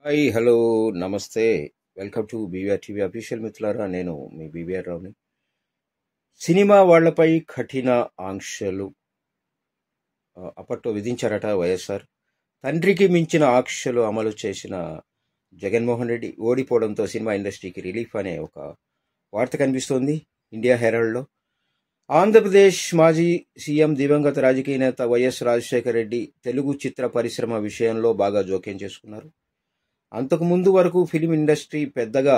Hi hello నమస్తే. Welcome to BVR TV official. మిత్రులారా, నేను మీ బీవీఆర్ రావుని. సినిమా వాళ్లపై కఠిన ఆంక్షలు అప్పట్లో విధించారట వైఎస్ఆర్. తండ్రికి మించిన ఆంక్షలు అమలు చేసిన జగన్మోహన్ రెడ్డి ఓడిపోవడంతో సినిమా ఇండస్ట్రీకి రిలీఫ్ అనే ఒక వార్త కనిపిస్తోంది ఇండియా హెరాల్డ్లో. ఆంధ్రప్రదేశ్ మాజీ సీఎం దివంగత రాజకీయ నేత వైఎస్ రాజశేఖర రెడ్డి తెలుగు చిత్ర పరిశ్రమ విషయంలో బాగా జోక్యం చేసుకున్నారు. అంతకు ముందు వరకు ఫిలిం ఇండస్ట్రీ పెద్దగా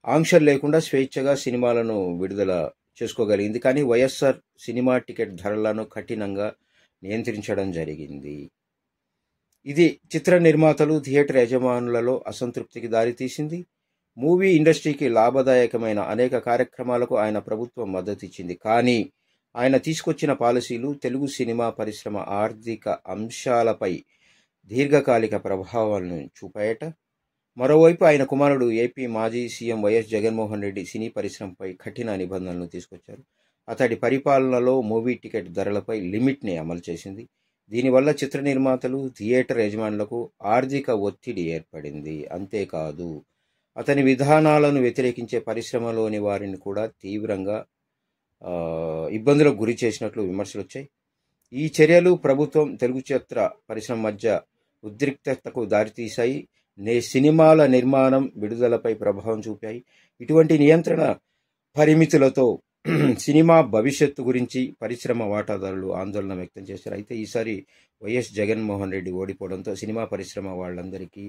ఆంక్షలు లేకుండా స్వేచ్ఛగా సినిమాలను విడుదల చేసుకోగలిగింది. కానీ వైఎస్ఆర్ సినిమా టికెట్ ధరలను కఠినంగా నియంత్రించడం జరిగింది. ఇది చిత్ర నిర్మాతలు, థియేటర్ యజమానులలో అసంతృప్తికి దారితీసింది. మూవీ ఇండస్ట్రీకి లాభదాయకమైన అనేక కార్యక్రమాలకు ఆయన ప్రభుత్వం మద్దతిచ్చింది. కానీ ఆయన తీసుకొచ్చిన పాలసీలు తెలుగు సినిమా పరిశ్రమ ఆర్థిక అంశాలపై దీర్ఘకాలిక ప్రభావాలను చూపాయట. మరోవైపు ఆయన కుమారుడు ఏపీ మాజీ సీఎం వైఎస్ జగన్మోహన్ రెడ్డి సినీ పరిశ్రమపై కఠిన నిబంధనలు తీసుకొచ్చారు. అతడి పరిపాలనలో మూవీ టికెట్ ధరలపై లిమిట్ని అమలు చేసింది. దీనివల్ల చిత్ర నిర్మాతలు, థియేటర్ యజమానులకు ఆర్థిక ఒత్తిడి ఏర్పడింది. అంతేకాదు, అతని విధానాలను వ్యతిరేకించే పరిశ్రమలోని వారిని కూడా తీవ్రంగా ఇబ్బందులకు గురి చేసినట్లు విమర్శలు వచ్చాయి. ఈ చర్యలు ప్రభుత్వం, తెలుగు చిత్ర పరిశ్రమ మధ్య ఉద్రిక్తతకు దారితీశాయి. సినిమాల నిర్మాణం, విడుదలపై ప్రభావం చూపాయి. ఇటువంటి నియంత్రణ పరిమితులతో సినిమా భవిష్యత్తు గురించి పరిశ్రమ వాటాదారులు ఆందోళన వ్యక్తం చేశారు. అయితే ఈసారి వైఎస్ జగన్మోహన్ రెడ్డి ఓడిపోవడంతో సినిమా పరిశ్రమ వాళ్ళందరికీ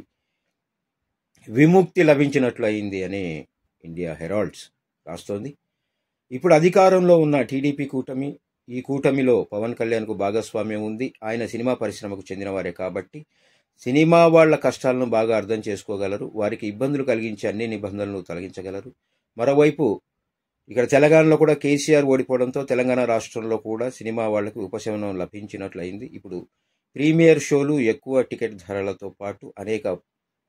విముక్తి లభించినట్లు అయింది అని ఇండియా హెరాల్డ్స్ రాస్తోంది. ఇప్పుడు అధికారంలో ఉన్న టీడీపీ కూటమి, ఈ కూటమిలో పవన్ కళ్యాణ్కు భాగస్వామ్యం ఉంది. ఆయన సినిమా పరిశ్రమకు చెందినవారే కాబట్టి సినిమా వాళ్ల కష్టాలను బాగా అర్థం చేసుకోగలరు. వారికి ఇబ్బందులు కలిగించే అన్ని నిబంధనలు తొలగించగలరు. మరోవైపు ఇక్కడ తెలంగాణలో కూడా కేసీఆర్ ఓడిపోవడంతో తెలంగాణ రాష్ట్రంలో కూడా సినిమా వాళ్లకు ఉపశమనం లభించినట్లయింది. ఇప్పుడు ప్రీమియర్ షోలు, ఎక్కువ టికెట్ ధరలతో పాటు అనేక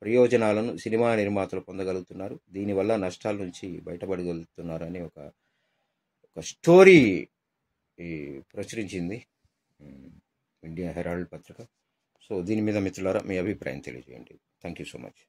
ప్రయోజనాలను సినిమా నిర్మాతలు పొందగలుగుతున్నారు. దీనివల్ల నష్టాల నుంచి బయటపడగలుగుతున్నారు అని ఒక స్టోరీ ప్రచురించింది ఇండియా హెరాల్డ్ పత్రిక. సో దీని మీద మిత్రులారా మీ అభిప్రాయం తెలియజేయండి. Thank you so much.